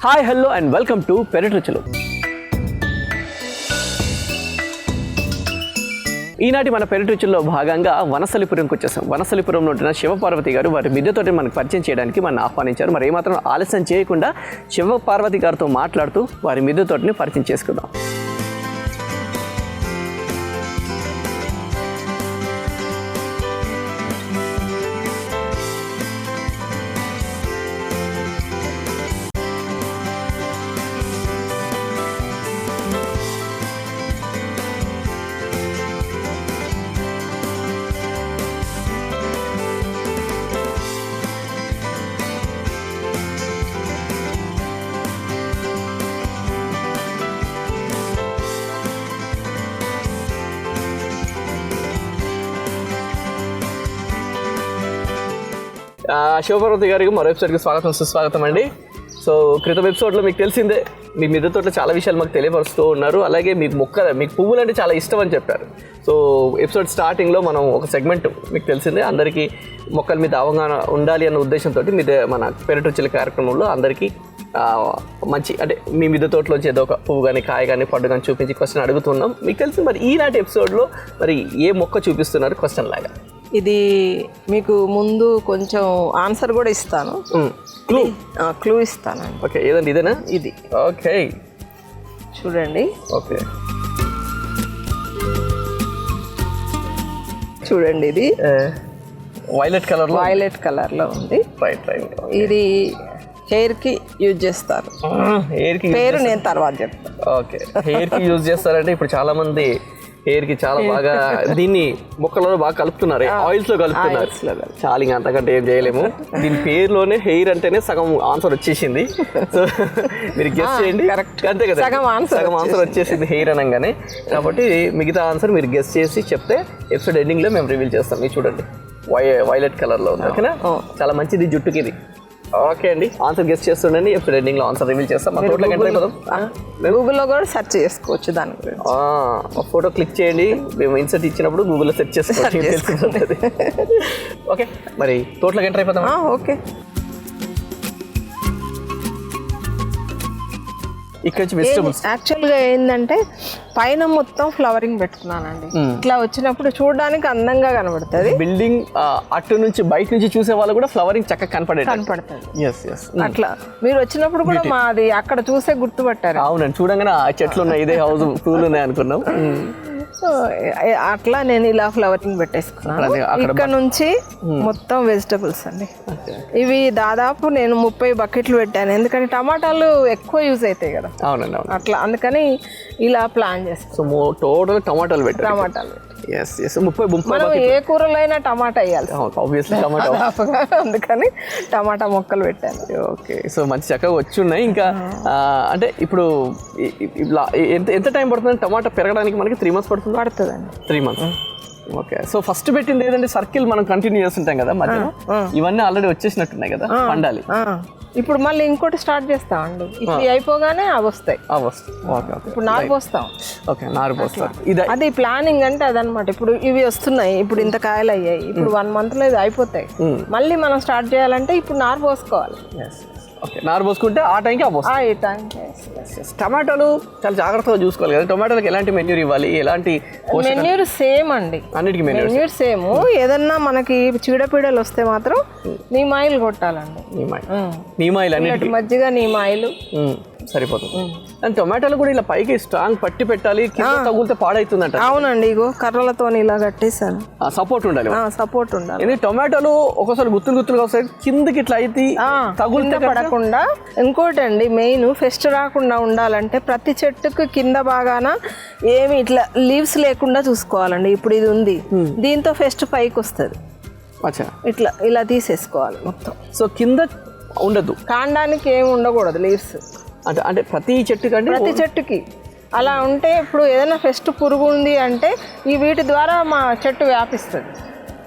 Hi hello and welcome to పెరటి రుచులు. ఈనాటి మన పెరటి రుచుల్లో భాగంగా వనస్థలిపురంకి వచ్చేసాం. వనస్థలిపురంలో ఉంటున్న శివపార్వతి గారు వారి మిద్దెతోటి మనకు పరిచయం చేయడానికి మనం ఆహ్వానించారు. మరి ఏమాత్రం ఆలస్యం చేయకుండా శివపార్వతి గారితో మాట్లాడుతూ వారి మిద్దెతోటిని పరిచయం చేసుకుందాం. శివపార్వతి గారికి మరో ఎపిసోడ్కి స్వాగతం సుస్వాగతం అండి. సో క్రితం ఎపిసోడ్లో మీకు తెలిసిందే, మీ మిద్దె తోటలో చాలా విషయాలు మాకు తెలియపరుస్తూ ఉన్నారు. అలాగే మీకు పువ్వులు అంటే చాలా ఇష్టం అని చెప్పారు. సో ఎపిసోడ్ స్టార్టింగ్లో మనం ఒక సెగ్మెంట్ మీకు తెలిసిందే, అందరికీ మొక్కల మీద అవగాహన ఉండాలి అన్న ఉద్దేశంతో మన పెరటి రుచుల కార్యక్రమంలో అందరికీ మంచి అంటే మీ మిద్దె తోటలోంచి ఏదో ఒక పువ్వు కానీ కాయ కానీ పండు కానీ చూపించి క్వశ్చన్ అడుగుతున్నాం. మీకు తెలిసి మరి ఈనాటి ఎపిసోడ్లో మరి ఏ మొక్క చూపిస్తున్నారు క్వశ్చన్ లాగా? ఇది మీకు ముందు కొంచెం ఆన్సర్ కూడా ఇస్తాను, క్లూ ఇస్తానండి. ఓకే, ఏదండి? ఇదేనా? ఇది. ఓకే, చూడండి. ఓకే, చూడండి, ఇది వైలెట్ కలర్లో ఉంది. ఇది హెయిర్కి యూజ్ చేస్తారు. పేరు నేను తర్వాత చెప్తాను. ఓకే, హెయిర్కి యూజ్ చేస్తారంటే ఇప్పుడు చాలా మంది హెయిర్కి చాలా బాగా దీన్ని మొక్కలలో బాగా కలుపుతున్నారు, ఆయిల్స్లో కలుపుతున్నారు. చాలా ఇంకా అంతకంటే ఏం చేయలేము. దీని పేరులోనే హెయిర్ అంటేనే సగం ఆన్సర్ వచ్చేసింది. సో మీరు గెస్ చేయండి, అంతే కదా, సగం ఆన్సర్ వచ్చేసింది హెయిర్ అనగానే. కాబట్టి మిగతా ఆన్సర్ మీరు గెస్ చేసి చెప్తే ఎపిసోడ్ ఎండింగ్లో మేము రివీల్ చేస్తాం. మీరు చూడండి, వైలెట్ కలర్లో ఉంది. ఓకేనా? చాలా మంచిది జుట్టుకి ఇది. ఓకే అండి, ఆన్సర్ గెస్ట్ చేస్తుండండి. ఎపిసోడ్ ఎండింగ్లో ఆన్సర్ రివీల్ చేస్తాం. మా తోటలోకి ఎంటర్ అయిపోదాం. గూగుల్లో కూడా సెర్చ్ చేసుకోవచ్చు దాని గురించి. ఫోటో క్లిక్ చేయండి, మేము ఇన్సర్ట్ ఇచ్చినప్పుడు గూగుల్లో సెర్చ్ చేసుకోవచ్చు. ఓకే, మరి తోటలోకి ఎంటర్ అయిపోదాం. ఓకే, ఇక్కడ వెజిటబుల్స్ యాక్చువల్గా ఏంటంటే పైన మొత్తం ఫ్లవరింగ్ పెట్టుకున్నానండి. ఇట్లా వచ్చినప్పుడు చూడడానికి అందంగా కనబడుతుంది. బిల్డింగ్ అటు నుంచి బయట నుంచి చూసే వాళ్ళు కూడా ఫ్లవరింగ్ చక్కగా కనపడుతుంది. అట్లా మీరు వచ్చినప్పుడు కూడా మాది అక్కడ చూసే గుర్తుపట్టారు. అవునండి, చూడంగానే ఆ చెట్లు ఉన్నాయి, ఇదే హౌస్ పూలు ఉన్నాయి అనుకున్నాం. సో అట్లా నేను ఇలా ఫ్లవరింగ్ పెట్టేసుకున్నాను. ఇక్కడ నుంచి మొత్తం వెజిటబుల్స్ అండి. ఇవి దాదాపు నేను 30 బకెట్లు పెట్టాను, ఎందుకంటే టమాటాలు ఎక్కువ యూజ్ అవుతాయి కదా. అవునండి, అట్లా అందుకని ఇలా ప్లాన్ చేస్తాను. సో టోటల్ టమాటాలు 30 మనం ఏ కూరలో అయినా టమాటా వేయాలి, అందుకని టమాటా మొక్కలు పెట్టాను. ఓకే, సో మంచి చక్కగా వచ్చి ఉన్నాయి. ఇంకా అంటే ఇప్పుడు ఎంత టైం పడుతుంది టమాటా పెరగడానికి? మనకి 3 months పడుతుందండి. 3 months. ఓకే, సో ఫస్ట్ పెట్టింది ఏదంటే సర్కిల్ మనం కంటిన్యూ చేస్తుంటాం కదా మధ్యలో, ఇవన్నీ ఆల్రెడీ వచ్చేసినట్టున్నాయి కదా, పండాలి. ఇప్పుడు మళ్ళీ ఇంకోటి స్టార్ట్ చేస్తామండి. ఇప్పుడు అయిపోగానే అవి వస్తాయి. ఇప్పుడు నారు పోస్తాం. ఓకే, నారు పోస్తాం. అది ప్లానింగ్ అంటే అదనమాట. ఇప్పుడు ఇవి వస్తున్నాయి, ఇప్పుడు ఇంత కాయలు అయ్యాయి, ఇప్పుడు 1 monthలో ఇది అయిపోతాయి. మళ్ళీ మనం స్టార్ట్ చేయాలంటే ఇప్పుడు నారు పోసుకోవాలి. ఓకే, నారు పోసుకుంటే ఆ టైంకి టమాటాలు చాలా జాగ్రత్తగా చూసుకోవాలి కదా. టమాటాలకు ఎలాంటి మెన్యూర్ ఇవ్వాలి, ఎలాంటి మెన్యూర్ సేమ్ అండి, అన్నిటికీ మెన్యూర్ సేమ్. ఏదన్నా మనకి చీడపీడలు వస్తే మాత్రం నీమాయిల్ కొట్టాలండి. నీమాయిల్ అన్నిటికీ మజ్జిగ నీమాయిల్ సరిపోతుంది. అండ్ టొమాటోలు కూడా ఇలా పైకి స్ట్రాంగ్ పట్టి పెట్టాలి, తగులితే పాడైతుందంట. అవునండి, ఇగో కర్రలతో ఇలా కట్టేసాను. సపోర్ట్ ఉండాలి, సపోర్ట్ ఉండాలి. టొమాటోలు ఒక్కోసారి గుత్తులుగా వస్తాయి, కిందకి ఇట్లా అయితే తగులితే పడకుండా. ఇంకోటి అండి, మెయిన్ ఫెస్ట్ రాకుండా ఉండాలంటే ప్రతి చెట్టుకు కింద బాగాన ఏమి ఇట్లా లీవ్స్ లేకుండా చూసుకోవాలండి. ఇప్పుడు ఇది ఉంది, దీంతో ఫెస్ట్ పైకి వస్తుంది. ఇట్లా ఇలా తీసేసుకోవాలి మొత్తం. సో కింద ఉండదు, కాండానికి ఏమి ఉండకూడదు లీవ్స్. అంటే ప్రతి చెట్టుకి అలా ఉంటే ఇప్పుడు ఏదైనా ఫెస్ట్ పురుగు ఉంది అంటే ఈ వీటి ద్వారా మా చెట్టు వ్యాపిస్తుంది.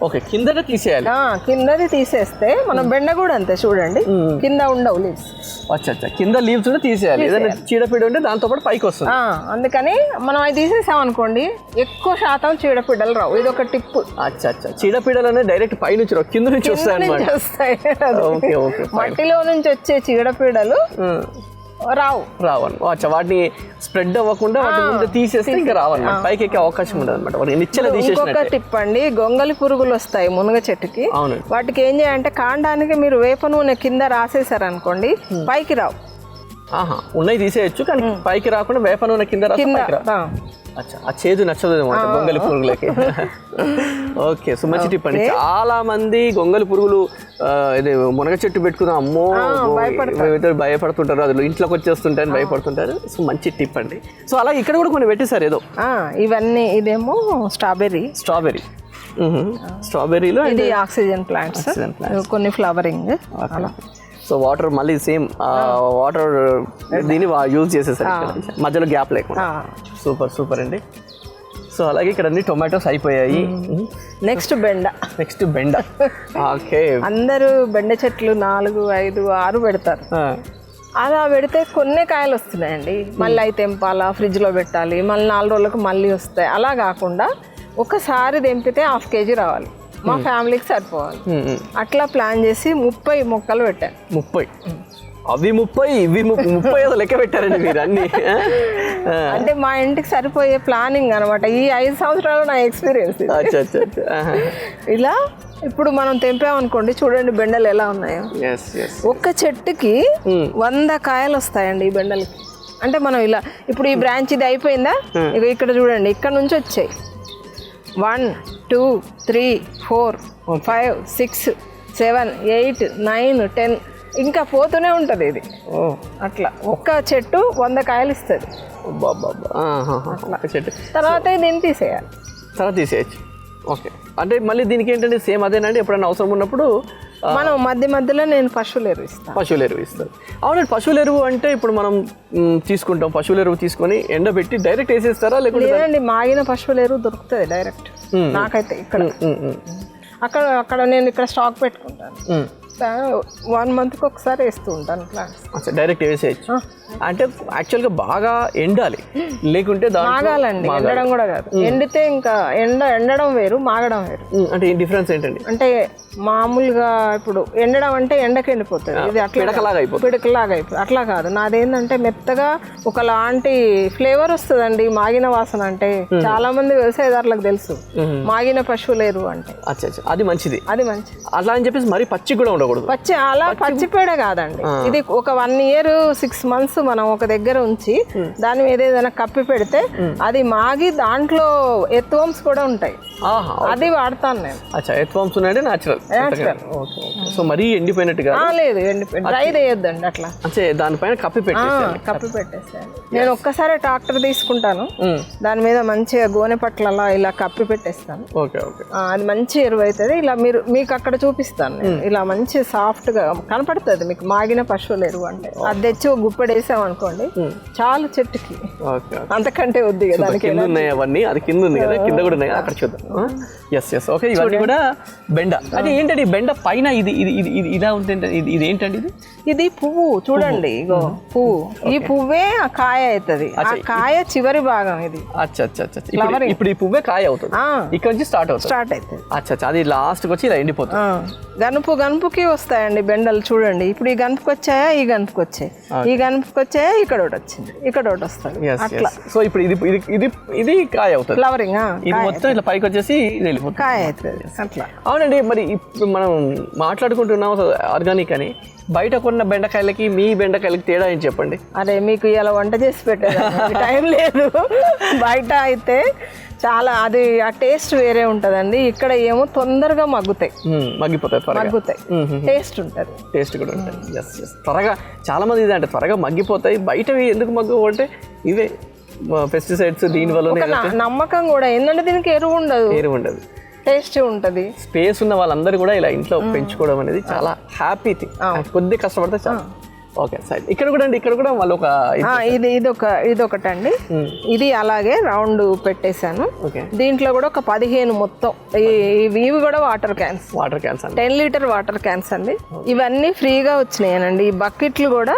ఓకే, కిందనే తీసేయాలి. కిందది తీసేస్తే మనం బెండ కూడా అంతే, చూడండి కింద ఉండవు లీవ్స్. అచ్చా, కింద లీవ్స్ తీసేయాలి. ఏదైనా చీడపీడ ఉంటే దాంతో పాటు పైకి వస్తుంది. అందుకని మనం అది తీసేసాం అనుకోండి, ఎక్కువ శాతం చీడపీడలు రావు. ఇది ఒక టిప్. అచ్చా, చీడపీడలు అనేది డైరెక్ట్ పై నుంచి రావు, కింద నుంచి వస్తాయి. మట్టిలో నుంచి వచ్చే చీడపీడలు రావను. అచ్చా, వాటిని స్ప్రెడ్ అవ్వకుండా వాటి ముందు తీసేస్తే ఇంకా రావన్నమాట, పైకి ఎక్కే అవకాశం ఉండదు అనమాట. వాటిని నిచ్చెన తీసేసినట్టు. ఇంకొక టిప్ అండి, గొంగలి పురుగులు వస్తాయి మునగ చెట్టుకి. అవును. వాటికి ఏం చేయాలంటే కాండానికి మీరు వేప నూనె కింద రాసేసారు అనుకోండి, పైకి రావు. ఉన్నాయి తీసేయచ్చు, కానీ పైకి రాకుండా వేప నూనె కింద అచ్చా, ఆ చేదు నచ్చదు అనమాట గొంగలి పురుగులకి. ఓకే, సో మంచి టిప్ అండి. చాలా మంది గొంగలి పురుగులు ఇది మునగ చెట్టు పెట్టుకున్న అమ్మో భయపడుతుంటారు, అది ఇంట్లోకి వచ్చేస్తుంటారని భయపడుతుంటారు. సో మంచి టిప్ అండి. సో అలా ఇక్కడ కూడా కొన్ని పెట్టేశారు ఏదో. ఇవన్నీ ఇదేమో స్ట్రాబెర్రీలో ఇది ఆక్సిజన్ ప్లాంట్స్, కొన్ని ఫ్లవరింగ్. సో వాటర్ మళ్ళీ సేమ్ వాటర్ దీన్ని యూజ్ చేసేసారు, మధ్యలో గ్యాప్ లేకుండా. సూపర్ అండి. సో అలాగే ఇక్కడ అన్ని టొమాటోస్ అయిపోయాయి. నెక్స్ట్ బెండ. ఓకే, అందరూ బెండ చెట్లు 4, 5, 6 పెడతారు. అలా పెడితే కొన్ని కాయలు వస్తున్నాయండి, మళ్ళీ అవి తెంపాలా, ఫ్రిడ్జ్లో పెట్టాలి, మళ్ళీ 4 రోజులకు మళ్ళీ వస్తాయి. అలా కాకుండా ఒకసారి తెంపితే 1/2 kg రావాలి, మా ఫ్యామిలీకి సరిపోవాలి. అట్లా ప్లాన్ చేసి 30 మొక్కలు పెట్టాను. 30 అవి 30 ఇవి 30 ఏదో లెక్క పెట్టారండి మీరు అన్ని. అంటే మా ఇంటికి సరిపోయే ప్లానింగ్ అనమాట. ఈ 5 సంవత్సరాలు నా ఎక్స్పీరియన్స్. ఇలా ఇప్పుడు మనం తెంపామనుకోండి, చూడండి బెండలు ఎలా ఉన్నాయో. ఒక్క చెట్టుకి 100 కాయలు వస్తాయండి ఈ బెండలకి. అంటే మనం ఇలా ఇప్పుడు ఈ బ్రాంచ్ ఇది అయిపోయిందా, ఇక్కడ చూడండి, ఇక్కడ నుంచి వచ్చాయి 1, 2, 3, 4, 5, 6, 7, 8, 9, 10 ఇంకా పోతూనే ఉంటుంది ఇది. అట్లా ఒక్క చెట్టు 100 కాయలు ఇస్తుంది. తర్వాత దీన్ని తీసేయచ్చు. ఓకే, అంటే మళ్ళీ దీనికి ఏంటంటే సేమ్ అదేనండి, ఎప్పుడైనా అవసరం ఉన్నప్పుడు మనం మధ్యలో నేను పశువుల ఎరువు ఇస్తాను. అవునండి, పశువుల ఎరువు అంటే ఇప్పుడు మనం తీసుకుంటాం, పశువుల ఎరువు తీసుకొని ఎండబెట్టి డైరెక్ట్ వేసేస్తారా లేదండి? మాగిన పశువుల ఎరువు దొరుకుతుంది డైరెక్ట్. నాకైతే అక్కడ నేను ఇక్కడ స్టాక్ పెట్టుకుంటాను, 1 monthకి ఒకసారి వేస్తూ ఉంటాను ప్లాంట్స్. డైరెక్ట్ వేసేయచ్చు. అంటే యాక్చువల్గా బాగా ఎండాలి, లేకుంటే మాగాలండి. ఎండడం కూడా కాదు, ఎండితే ఇంకా ఎండడం వేరు, మాగడం వేరు. అంటే డిఫరెన్స్ ఏంటండి? అంటే మామూలుగా ఇప్పుడు ఎండడం అంటే ఎండకి ఎండిపోతుంది, ఇది అట్లా పిడకలాగా అయిపోతుంది. అట్లా కాదు, నాదేంటంటే మెత్తగా ఒకలాంటి ఫ్లేవర్ వస్తుందండి మాగిన వాసన. అంటే చాలా మంది వ్యవసాయదారులకు తెలుసు మాగిన పశువుల ఎరువు అంటే. అది మంచిది. అట్లా అని చెప్పేసి మరి పచ్చి కూడా ఉండకూడదు. పచ్చి పేడ కాదండి, ఇది ఒక 1 year 6 months మనం ఒక దగ్గర ఉంచి దాని మీద ఏదైనా కప్పి పెడితే అది మాగి దాంట్లో ఎర్త్వార్మ్స్ కూడా ఉంటాయి, అది వాడతాను నేను. ఎర్త్వార్మ్స్ ఉన్నాయంటే న్యాచురల్. సో మరీ ఎండిపోయినట్టుగా లేదు, డ్రై చేయొద్దండి అట్లా. దానిపైన కప్పి పెట్టేసాను నేను. ఒక్కసారి ట్రాక్టర్ తీసుకుంటాను, దాని మీద మంచిగా గోనె పట్ల ఇలా కప్పి పెట్టేస్తాను. అది మంచి ఎరువు అవుతుంది. ఇలా మీకు అక్కడ చూపిస్తాను నేను. ఇలా మంచి సాఫ్ట్ గా కనపడుతుంది మీకు మాగిన పశువుల ఎరువు అంటే. అది తెచ్చి ఒక గుప్పెడు వేసామనుకోండి చాలు చెట్టుకి, అంతకంటే వద్దు కదా. అవన్నీ అది కింద ఉంది కదా, కింద కూడా ఉన్నాయి, అక్కడ చూద్దాం. ఓకే, ఇవన్నీ కూడా బెండ. అంటే ఏంటండి బెండ పైన ఇది ఇలా ఉంటుంది, ఇది ఏంటండి? ఇది పువ్వు చూడండి, ఇగో పువ్వు. ఈ పువ్వే ఆ కాయ అవుతుంది, ఆ కాయ చివరి భాగం ఇది. ఇప్పుడు ఈ పువ్వే కాయ అవుతుంది, ఇక్కడ నుంచి స్టార్ట్ అవుతుంది. అది లాస్ట్ వచ్చి ఇలా ఎండిపోతుంది. గనుపుకి వస్తాయండి బెండలు చూడండి. ఇప్పుడు ఈ గనుపుకి వచ్చాయా, ఈ గనుపుకి వచ్చాయి, ఈ గనుపుకి వచ్చాయా, ఇక్కడ ఒకటి వచ్చింది, ఇక్కడ ఒకటి వస్తుంది. అట్లా. సో ఇప్పుడు ఇది కాయ అవుతుంది, ఫ్లవరింగ్. ఇది మొత్తం ఇట్లా పైకి వచ్చేసి కాయ అవుతుంది అట్లా. అవునండి, మరి ఇప్పుడు మనం మాట్లాడుకుంటున్నాం ఆర్గానిక్ అని. బయట కొన్న బెండకాయలకి మీ బెండకాయలకి తేడా ఏం చెప్పండి? అదే మీకు ఇలా వంట చేసి పెట్టేది టైం లేదు. బయట అయితే చాలా అది ఆ టేస్ట్ వేరే ఉంటదండి. ఇక్కడ ఏమో తొందరగా మగ్గిపోతాయి, టేస్ట్ ఉంటుంది, టేస్ట్ కూడా ఉంటుంది. త్వరగా చాలా మంది ఇది అంటే త్వరగా మగ్గిపోతాయి. బయటవి ఎందుకు మగ్గు అంటే ఇవే పెస్టిసైడ్స్, దీని వల్ల నమ్మకం కూడా ఏంటంటే దీనికి ఎరువు ఉండదు, టేస్ట్ ఉంటుంది. స్పేస్ ఉన్న వాళ్ళందరూ కూడా ఇలా ఇంట్లో పెంచుకోవడం అనేది చాలా హ్యాపీ థింగ్. కొద్ది కష్టపడితే చాలా. ఓకే సార్, ఇక్కడ కూడా వాళ్ళు ఒక ఇది ఒకటండి. ఇది అలాగే రౌండ్ పెట్టేశాను. దీంట్లో కూడా ఒక 15 మొత్తం. ఇవి కూడా water cans 10 litre water cans అండి. ఇవన్నీ ఫ్రీగా వచ్చినాయనండి. ఈ బకెట్లు కూడా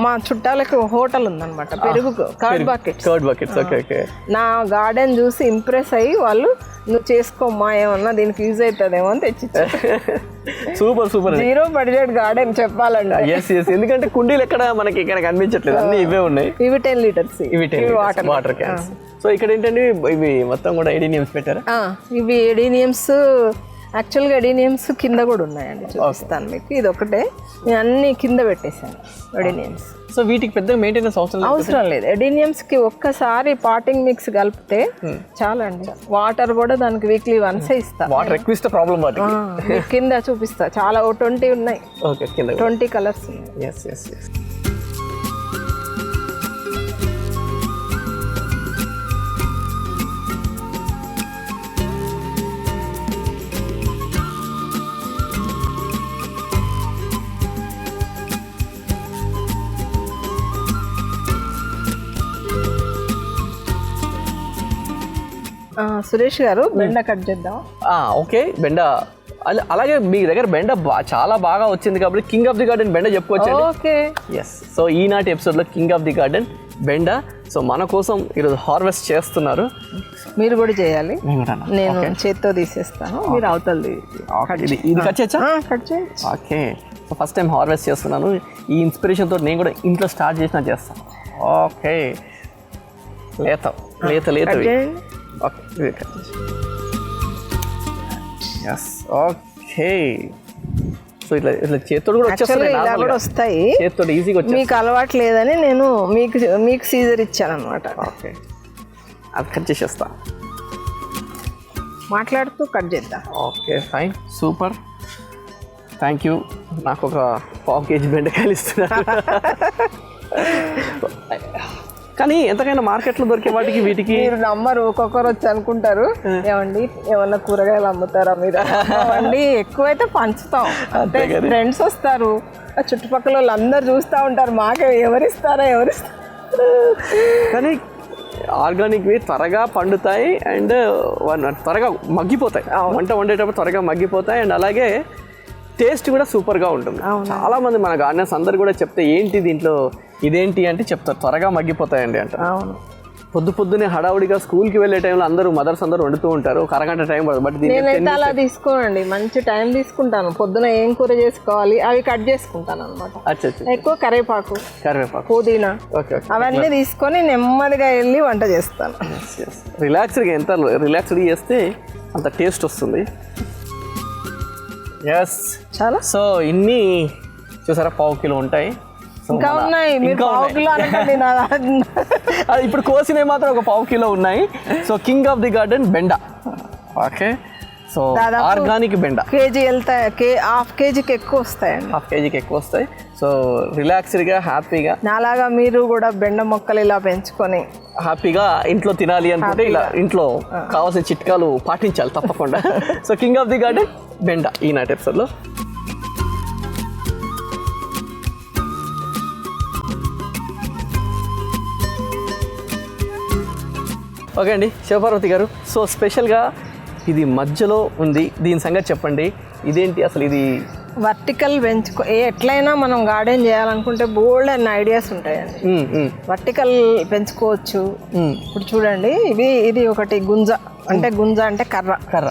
మా చుట్టాలకి హోటల్ ఉందన్నమాట, పెరుగు కర్డ్ బకెట్స్. నా గార్డెన్ చూసి ఇంప్రెస్ అయ్యి వాళ్ళు నువ్వు చేసుకోమ్మా, ఏమన్నా దీనికి యూజ్ అవుతుందేమో అని తెచ్చిచ్చారు. సూపర్. జీరో బడ్జెట్ గార్డెన్ చెప్పాలంటే. ఎస్ ఎందుకంటే కుండీలు ఎక్కడ మనకి ఇక్కడ కనిపించట్లేదు, అన్ని ఇవే ఉన్నాయి. ఇవి 10 లీటర్స్, ఇవి వాటర్ క్యాన్స్. సో ఇక్కడ ఏంటంటే ఇవి మొత్తం కూడా ఎడీనియమ్స్ పెట్టారా? ఇవి ఎడీనియమ్స్, యాక్చువల్గా ఎడీనియమ్స్ కింద కూడా ఉన్నాయండి, చూపిస్తాను మీకు. ఇది ఒకటే, నేను అన్ని కింద పెట్టేశాను ఎడీనియమ్స్. సో వీటికి పెద్ద మెయింటెనెన్స్ అవసరం లేదు. ఎడీనియమ్స్ కి ఒక్కసారి పాటింగ్ మిక్స్ కలిపితే చాలా అండి. వాటర్ కూడా దానికి వీక్లీ వన్స్ ఇస్తా. వాటర్ ఎక్కువ ఇస్తే ప్రాబ్లం వాటికి. కింద చూపిస్తా, చాలా 20 ఉన్నాయి. ఓకే, కింద 20 కలర్స్ ఉన్నాయి. ఎస్. సురేష్ గారు, బెండ కట్ చేద్దాం. ఓకే, బెండ. అలాగే మీ దగ్గర బెండ చాలా బాగా వచ్చింది కాబట్టి కింగ్ ఆఫ్ ది గార్డెన్ బెండ చెప్పుకోవచ్చు. Okay, yes. సో ఈనాటి ఎపిసోడ్లో కింగ్ ఆఫ్ ది గార్డెన్ బెండ. సో మన కోసం ఈరోజు హార్వెస్ట్ చేస్తున్నారు. మీరు కూడా చేయాలి, నేను చేత్తో తీసేస్తాను, మీరు అవతలది. ఇది కట్ చేయొచ్చా? కట్ చేయొచ్చు. Okay, so first time harvest చేస్తున్నాను. ఈ ఇన్స్పిరేషన్తో నేను కూడా ఇంట్లో స్టార్ట్ చేసినా చేస్తాను. ఓకే, లేత. Okay, yes. ఓకే, సో ఇట్లా చేతితో కూడా వస్తాయి. చేతితో ఈజీగా వచ్చాయి. మీకు అలవాటు లేదని నేను మీకు సీజర్ ఇచ్చాను అనమాట. ఓకే, అది కట్ చేసేస్తా. మాట్లాడుతూ కట్ చేద్దాం. Okay, fine, super, thank you. నాకు ఒక 1/2 kg బెండకాయలు ఇస్తున్నారు. కానీ ఎంతకైనా మార్కెట్లో దొరికే వాటికి వీటికి మీరు నమ్మరు. ఒక్కొక్కరు వచ్చి అనుకుంటారు, ఏమండి ఏమన్నా కూరగాయలు అమ్ముతారా మీరు అండి? ఎక్కువైతే పంచుతాం, అంటే ఫ్రెండ్స్ వస్తారు, చుట్టుపక్కల వాళ్ళు అందరు చూస్తూ ఉంటారు, మాకే ఎవరిస్తారా. కానీ ఆర్గానిక్వి త్వరగా పండుతాయి అండ్ త్వరగా మగ్గిపోతాయి. వంట వండేటప్పుడు త్వరగా మగ్గిపోతాయి అండ్ అలాగే టేస్ట్ కూడా సూపర్గా ఉంటుంది. చాలా మంది మన గార్డెనర్స్ అందరు కూడా చెప్తే ఏంటి దీంట్లో ఇదేంటి అంటే చెప్తారు, త్వరగా మగ్గిపోతాయండి అంట. పొద్దునే హడావుడిగా స్కూల్కి వెళ్ళే టైంలో అందరూ మదర్స్ అందరూ వండుతూ ఉంటారు, ఒక అరగంట టైం పడుతుంది. బట్ నేనైతే అలా తీసుకోనండి, మంచి టైం తీసుకుంటాను. పొద్దున ఏం కూర చేసుకోవాలి అవి కట్ చేసుకుంటాను అనమాట. ఎక్కువ కరివేపాకు, పుదీనా అవన్నీ తీసుకొని నెమ్మదిగా వెళ్ళి వంట చేస్తాను. రిలాక్స్డ్గా, ఎంత రిలాక్స్డ్గా చేస్తే అంత టేస్ట్ వస్తుంది. ఎస్, చాలా. సో ఇన్ని చూసారా, 1/2 kg ఉంటాయి. ఇంకా ఉన్నాయి, మీరు 1/2 kg అనుకోండి. ఇప్పుడు కోసినవి మాత్రం ఒక 1/2 kg ఉన్నాయి. So king of the garden బెండ. ఓకే, సో ఆర్గానిక్ బెండ కేజీ వెళ్తాయి, 1/2 kgకి ఎక్కువ వస్తాయండి. 1/2 kgకి ఎక్కువ వస్తాయి. సో రిలాక్స్డ్గా హ్యాపీగా నాలాగా మీరు కూడా బెండ మొక్కలు ఇలా పెంచుకొని హ్యాపీగా ఇంట్లో తినాలి అనుకుంటే ఇలా ఇంట్లో కావాల్సిన చిట్కాలు పాటించాలి తప్పకుండా. So king of the garden బెండ ఈనాటి ఎపిసోడ్లో. ఓకే అండి, శివపార్వతి గారు, సో స్పెషల్గా ఇది మధ్యలో ఉంది, దీని సంగతి చెప్పండి. ఇదేంటి అసలు? ఇది వర్టికల్ ఎట్లయినా మనం గార్డెన్ చేయాలనుకుంటే బోల్డ్ అన్న ఐడియాస్ ఉంటాయండి. వర్టికల్ పెంచుకోవచ్చు. ఇప్పుడు చూడండి, ఇది ఒకటి గుంజ అంటే కర్ర.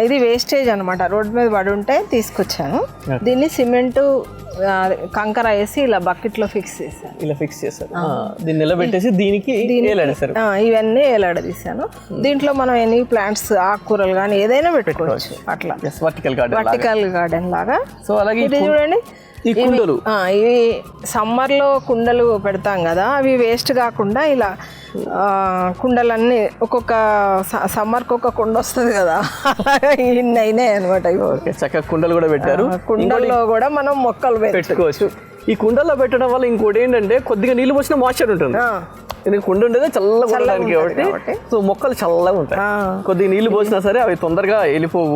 ఇది వేస్టేజ్ అనమాట, రోడ్ మీద పడి ఉంటే తీసుకొచ్చాను. దీన్ని సిమెంట్ కంకర వేసి ఇలా బకెట్లో ఫిక్స్ చేశాను. దీన్ని నిలబెట్టేసి దీనికి ఇవన్నీ వేలాడదీశాను. దీంట్లో మనం ఎన్ని ప్లాంట్స్, ఆకుకూరలు కానీ ఏదైనా పెట్టుకోవచ్చు అట్లా, వర్టికల్ గార్డెన్ లాగా. సో అలాగే ఇది చూడండి, ఇవి సమ్మర్లో కుండలు పెడతాం కదా, అవి వేస్ట్ కాకుండా ఇలా కుండలన్నీ ఒక్కొక్క సమ్మర్కి ఒక కుండ వస్తుంది కదా, అలాగా ఇన్ని అయినాయి అనమాట. చక్కగా కుండలు కూడా పెట్టారు. కుండల్లో కూడా మనం మొక్కలు పెట్టుకోవచ్చు. ఈ కుండల్లో పెట్టడం వల్ల ఇంకోటి ఏంటంటే కొద్దిగా నీళ్ళు పోసిన మాయిశ్చర్ ఉంటుంది. కుండ ఉండేది చల్లగా ఉండడానికి కాబట్టి సో మొక్కలు చల్లగా ఉంటాయి. కొద్దిగా నీళ్లు పోసినా సరే అవి తొందరగా వెళ్ళిపోవు.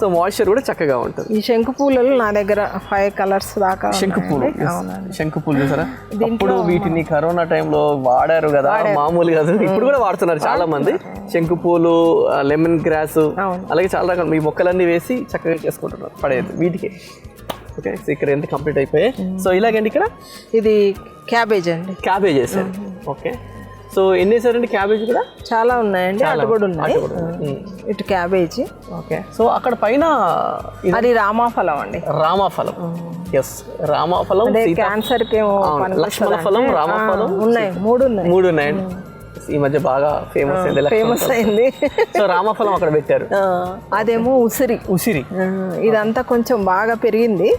సో మాయిశ్చర్ కూడా చక్కగా ఉంటుంది. ఈ శంకు పూలు నా దగ్గర 5 కలర్స్ దాకా. శంకు పూలు చూసారా, ఇప్పుడు వీటిని కరోనా టైంలో వాడారు కదా, మామూలు కాదు, ఇప్పుడు కూడా వాడుతున్నారు చాలా మంది. శంకు పూలు, లెమన్ గ్రాస్, అలాగే చాలా రకాల ఈ మొక్కలన్నీ వేసి చక్కగా చేసుకుంటున్నారు పడేది వీటికి. ఓకే, ఇక్కడ ఎంత కంప్లీట్ అయిపోయాయి. సో ఇలాగండి, ఇక్కడ ఇది క్యాబేజ్ అండి, క్యాబేజ్ వేసారు. ఓకే, సో ఎన్ని వేసారండి క్యాబేజ్ కూడా? చాలా ఉన్నాయండి, అటు కూడా ఉన్నాయి. ఇటు క్యాబేజీ. ఓకే. సో అక్కడ పైన అది రామాఫలం అండి. రామాఫలం, ఎస్ రామాఫలం. క్యాన్సర్ కి లక్ష్మణ ఫలం, రామఫలం ఉన్నాయి, మూడు ఉన్నాయండి. ఈ మధ్య బాగా ఫేమస్ అయింది. సో రామఫలం అక్కడ పెట్టారు. అదేమో ఉసిరి. ఇదంతా కొంచెం బాగా పెరిగింది.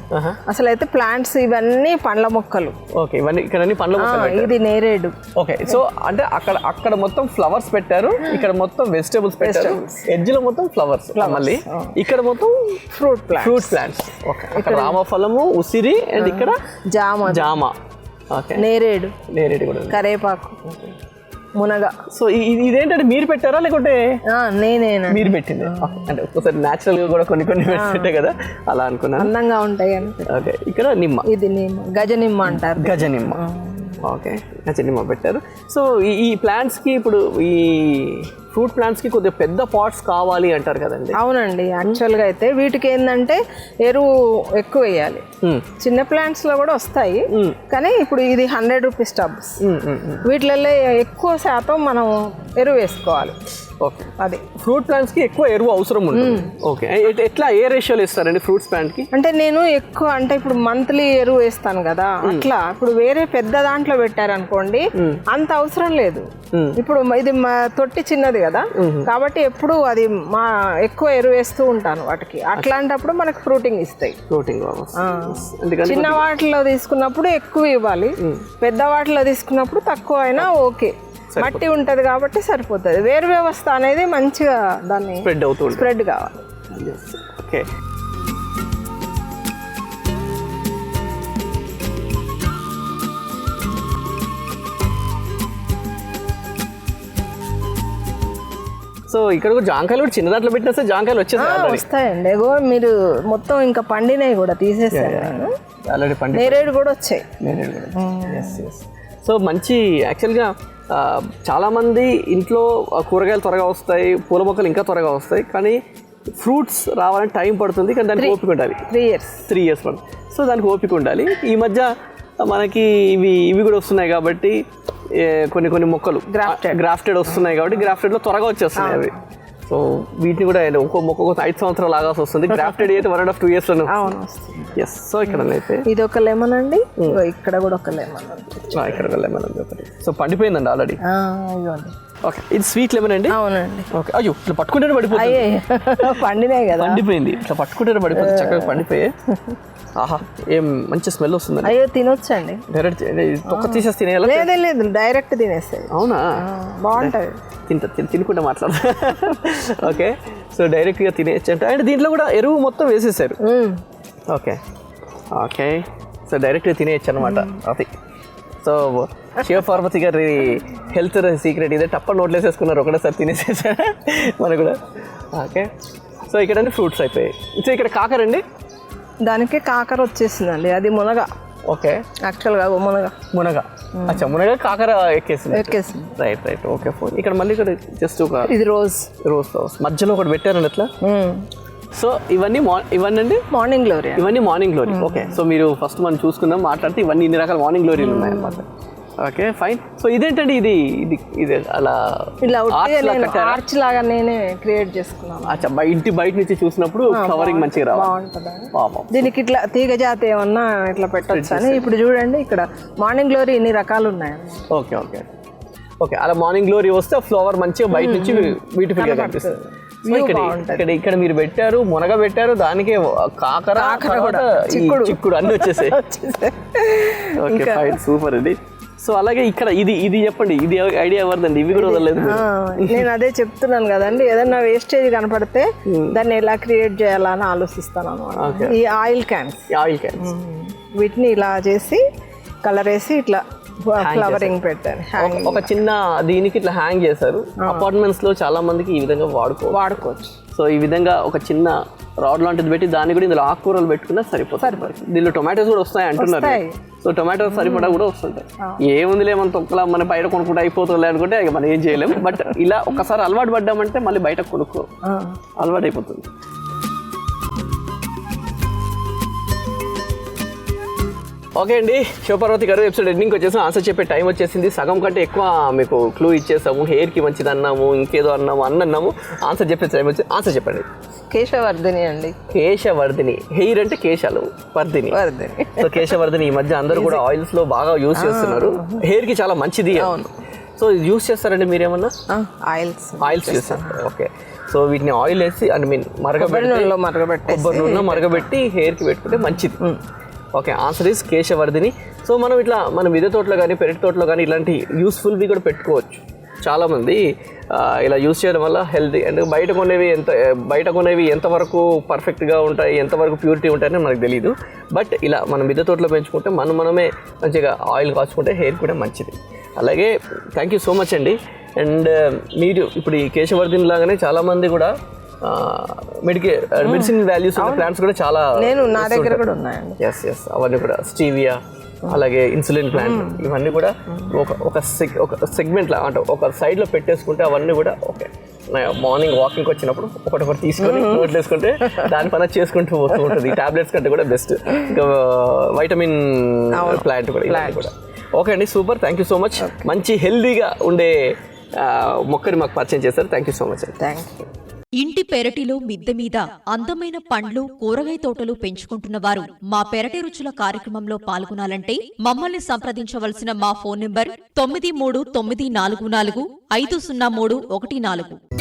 అసలు అయితే ప్లాంట్స్ ఇవన్నీ పండ్ల మొక్కలు. ఓకే, ఇవన్నీ ఇక్కడ పండ్ల మొక్కలు. ఇది నేరేడు. ఓకే, సో అంటే అక్కడ మొత్తం ఫ్లవర్స్ పెట్టారు, ఇక్కడ మొత్తం వెజిటేబుల్స్ పెట్టారు, ఎడ్జ్ లో మొత్తం ఫ్లవర్స్, మళ్ళీ ఇక్కడ మొత్తం ఫ్రూట్ ప్లాంట్స్. ఓకే, అక్కడ రామఫలము, ఉసిరి, అండ్ ఇక్కడ జామ. ఓకే, నేరేడు కూడా, కరేపాకు, మునగ. సో ఇదేంటంటే మీరు పెట్టారా లేకుంటే నేనేనా? మీరు పెట్టింది అంటే ఒక్కసారి న్యాచురల్ గా కూడా కొన్ని పెట్టాయి కదా, అలా అనుకున్నాను. అందంగా ఉంటాయి. ఓకే, ఇక్కడ నిమ్మ, ఇది నిమ్మ, గజనిమ్మ అంటారు. గజనిమ్మ. ఓకే, గజనిమ్మ పెట్టారు. సో ఈ ప్లాంట్స్ కి ఇప్పుడు ఈ ఫ్రూట్ ప్లాంట్స్ కి కొద్దిగా పెద్ద పాట్స్ కావాలి అంటారు కదండి? అవునండి, యాక్చువల్గా అయితే వీటికి ఏంటంటే ఎరువు ఎక్కువ వేయాలి. చిన్న ప్లాంట్స్ లో కూడా వస్తాయి, కానీ ఇప్పుడు ఇది 100 రూపీస్ టబ్స్. వీటిలలో ఎక్కువ శాతం మనం ఎరువు వేసుకోవాలి. ఓకే, అది ఫ్రూట్ ప్లాంట్స్ కి ఎక్కువ ఎరువు అవసరం ఉంటుంది. ఓకే, ఎట్లా ఏ రేషియోలో ఇస్తారండి ఫ్రూట్స్ ప్లాంట్ కి? అంటే నేను ఎక్కువ అంటే ఇప్పుడు మంత్లీ ఎరువు వేస్తాను కదా, అట్లా ఇప్పుడు వేరే పెద్ద దాంట్లో పెట్టారనుకోండి అంత అవసరం లేదు. ఇప్పుడు ఇది తొట్టి చిన్నది కదా, కాబట్టి ఎప్పుడు అది ఎక్కువ ఎరువు వేస్తూ ఉంటాను వాటికి. అట్లాంటప్పుడు మనకు ఫ్రూటింగ్ ఇస్తాయి. చిన్న వాటిలో తీసుకున్నప్పుడు ఎక్కువ ఇవ్వాలి, పెద్ద వాటిలో తీసుకున్నప్పుడు తక్కువ అయినా ఓకే. మట్టి ఉంటది కాబట్టి సరిపోతుంది. వేరు వ్యవస్థ అనేది మంచిగా దాన్ని స్ప్రెడ్ కావాలి. ఓకే, సో ఇక్కడ కూడా జాంకాయలు కూడా చిన్న దాంట్లో పెట్టినా సరే జాంకాయలు వస్తాయండి. మీరు మొత్తం ఇంకా పండినవి కూడా తీసేసాను ఆల్రెడీ. నేరేడు కూడా వచ్చాయి. సో మంచి యాక్చువల్గా చాలామంది ఇంట్లో కూరగాయలు త్వరగా వస్తాయి, పూల మొక్కలు ఇంకా త్వరగా వస్తాయి, కానీ ఫ్రూట్స్ రావాలని టైం పడుతుంది. కానీ దానికి ఓపిక ఉండాలి. 3 years పడుతుంది. సో దానికి ఓపిక ఉండాలి. ఈ మధ్య మనకి ఇవి కూడా వస్తున్నాయి కాబట్టి కొన్ని మొక్కలు గ్రాఫ్టెడ్ వస్తున్నాయి కాబట్టి గ్రాఫ్టెడ్లో త్వరగా వచ్చేస్తున్నాయి అవి. సో వీటిని కూడా ఒక్కో మొక్క 5 సంవత్సరాలు లాగాల్సి వస్తుంది. గ్రాఫ్టెడ్ అయితే 1.5-2 years లోనే. ఎస్. సో ఇక్కడ అయితే ఇది ఒక లెమన్ అండి, ఇక్కడ కూడా ఒక లెమన్, ఇక్కడ ఒక లెమన్ ఉంది ఒకటి. సో పండిపోయిందండి ఆల్రెడీ. ఓకే, ఇది స్వీట్ లెమన్ అండి? అవునండి. ఓకే, అయ్యో ఇట్లా పట్టుకుంటే పడిపోతుంది. పండినాయి కదా, పండిపోయింది. ఇట్లా పట్టుకుంటే పడిపోతుంది, చక్కగా పండిపోయి. ఆహా, ఏం మంచి స్మెల్ వస్తుంది. అయ్యో తినొచ్చండి, డైరెక్ట్ తొక్క తీసేసి తినేయాలి? లేదు, డైరెక్ట్ తినేస్తాయి. అవునా, బాగుంటుంది. తినుకుంటా మాట్లాడదు. ఓకే, సో డైరెక్ట్గా తినేయచ్చు అంటే. అండ్ దీంట్లో కూడా ఎరువు మొత్తం వేసేసారు. ఓకే, సో డైరెక్ట్గా తినేయచ్చు అనమాట అది. సో శివపార్వతి గారి హెల్త్ సీక్రెట్ ఇదే, టప్ప నోట్లు వేసేసుకున్నారు ఒకటేసారి తినేసేసారు మనకు కూడా. ఓకే, సో ఇక్కడ అంటే ఫ్రూట్స్ అయిపోయాయి. సో ఇక్కడ కాకరండి, దానికి కాకర వచ్చేసిందండి, అది మునగ. ఓకే, యాక్చువల్గా మునగ. అచ్చా, మునగ కాకర ఎక్కేసింది. రైట్. ఓకే, ఇక్కడ మళ్ళీ ఇక్కడ జస్ట్ ఒక ఇది రోజ్ ఫ్లవర్స్ మధ్యలో ఒకటి పెట్టారండి అట్లా. సో ఇవన్నీ అండి మార్నింగ్ గ్లోరీ. ఇవన్నీ మార్నింగ్ గ్లోరీ. ఓకే, సో మీరు ఫస్ట్ మనం చూసుకుందాం మాట్లాడితే ఇవన్నీ ఇన్ని రకాల మార్నింగ్ గ్లోరీలు ఉన్నాయన్నమాట. Okay, fine. సో ఇదేంటండి, ఇది అలా ఆర్చ్ లాగా నేనే క్రియేట్ చేసుకున్నాను. అచ్చా, ఇంటి బయట నుంచి చూసినప్పుడు ఫ్లవరింగ్ మంచిగా రావాలి. దీనికి ఇట్లా తీగ జాతి ఏమన్నా ఇట్లా పెట్టొచ్చు అని. ఇప్పుడు చూడండి ఇక్కడ మార్నింగ్ గ్లోరీ ఇన్ని రకాలు ఉన్నాయి. ఓకే, అలా మార్నింగ్ గ్లోరీ వస్తే ఫ్లవర్ మంచిగా బయట నుంచి బ్యూటిఫుల్ గా కనిపిస్తుంది. ఇక్కడ మీరు పెట్టారు, మునగ పెట్టారు, దానికి కాకర, చిక్కుడు అన్ని వచ్చేసాయి. ఓకే, ఫైన్, సూపర్ అండి. సో అలాగే ఇక్కడ ఇది చెప్పండి, ఇది ఐడియా ఎవరిదండి? ఇవి కూడా వదలలేదు. నేను అదే చెప్తున్నాను కదండి, ఏదన్నా వేస్టేజ్ కనపడితే దాన్ని ఎలా క్రియేట్ చేయాలని ఆలోచిస్తాను అన్నమాట. ఈ ఆయిల్ క్యాన్స్ వీటిని ఇలా చేసి కలర్ వేసి ఇట్లా ఫ్లవరింగ్ పెట్టాను. ఒక చిన్న దీనికి ఇట్లా హ్యాంగ్ చేశారు. అపార్ట్మెంట్స్ లో చాలా మందికి ఈ విధంగా వాడుకోవచ్చు. సో ఈ విధంగా ఒక చిన్న రాడ్ లాంటిది పెట్టి దాన్ని కూడా ఇందులో ఆకుకూరలు పెట్టుకున్నా సరిపోతుంది. దీనిలో టొమాటోస్ కూడా వస్తాయి అంటున్నారు. సో టొమాటోస్ సరిపడా కూడా వస్తుంటాయి. ఏముందిలే మన తొక్కలా మన బయట కొనుక్కుంటే అయిపోతుంది అనుకుంటే ఇక మనం ఏం చేయలేము. బట్ ఇలా ఒకసారి అలవాటు పడ్డామంటే మళ్ళీ బయట కొనుక్కో అలవాటు అయిపోతుంది. ఓకే అండి, శివపార్వతి గారు ఎపిసోడ్ ఎండింగ్కి వచ్చేసి ఆన్సర్ చెప్పే టైం వచ్చేసింది. సగం కంటే ఎక్కువ మీకు క్లూ ఇచ్చేసాము. హెయిర్కి మంచిది అన్నాము, ఇంకేదో అన్నాము. ఆన్సర్ చెప్పే టైం వచ్చి ఆన్సర్ చెప్పండి. కేశవర్ధిని అండి. కేశవర్ధిని. హెయిర్ అంటే కేశాలు, వర్ధిని. సో కేశవర్ధిని ఈ మధ్య అందరూ కూడా ఆయిల్స్ లో బాగా యూస్ చేస్తున్నారు. హెయిర్ కి చాలా మంచిది. సో యూస్ చేస్తారండి మీరేమన్నా? ఆయిల్స్ చేస్తారు. ఓకే. సో వీటిని ఆయిల్ వేసి కొబ్బరి నూనె మరగబెట్టి హెయిర్ కి పెట్టుకుంటే మంచిది. Okay, answer is Keshavardhini. So మనం ఇట్లా మన మిద్దె తోటలో కానీ పెరటి తోటలో కానీ ఇలాంటి యూస్ఫుల్వి కూడా పెట్టుకోవచ్చు. చాలామంది ఇలా యూస్ చేయడం వల్ల హెల్తీ అండ్ బయట కొనేవి ఎంతవరకు పర్ఫెక్ట్గా ఉంటాయి, ఎంతవరకు ప్యూరిటీ ఉంటాయని మనకు తెలియదు. బట్ ఇలా మనం మిద్దె తోటలో పెంచుకుంటే మనమే మంచిగా ఆయిల్ కాచుకుంటే హెయిర్ కూడా మంచిది. అలాగే థ్యాంక్ యూ సో మచ్ అండి. అండ్ మీరు ఇప్పుడు ఈ కేశవర్ధిని లాగానే చాలామంది కూడా మెడిసిన్ వాల్యూస్ ఉన్న ప్లాంట్స్ కూడా చాలా నా దగ్గర కూడా ఉన్నాయండి. ఎస్ అవన్నీ కూడా స్టీవియా, అలాగే ఇన్సులిన్ ప్లాంట్, ఇవన్నీ కూడా ఒక సెగ్మెంట్లో అంటే ఒక సైడ్లో పెట్టేసుకుంటే అవన్నీ కూడా ఓకే. మార్నింగ్ వాకింగ్కి వచ్చినప్పుడు ఒకటి తీసుకొని నోట్లు వేసుకుంటే దాని పని చేసుకుంటూ పోతూ ఉంటుంది. ఈ టాబ్లెట్స్ కంటే కూడా బెస్ట్. ఇంకా వైటమిన్ ప్లాంట్ కూడా ఇలాంటి కూడా. ఓకే అండి, super. Thank you so much. మంచి హెల్దీగా ఉండే మొక్కని మాకు పరిచయం చేస్తారు. థ్యాంక్ యూ సో మచ్ అండి. Thank you. ఇంటి పెరటిలో మిద్దె మీద అందమైన పండ్లు, కూరగాయ తోటలు పెంచుకుంటున్న వారు మా పెరటి రుచుల కార్యక్రమంలో పాల్గొనాలంటే మమ్మల్ని సంప్రదించవలసిన మా ఫోన్ నంబర్ 9394450314.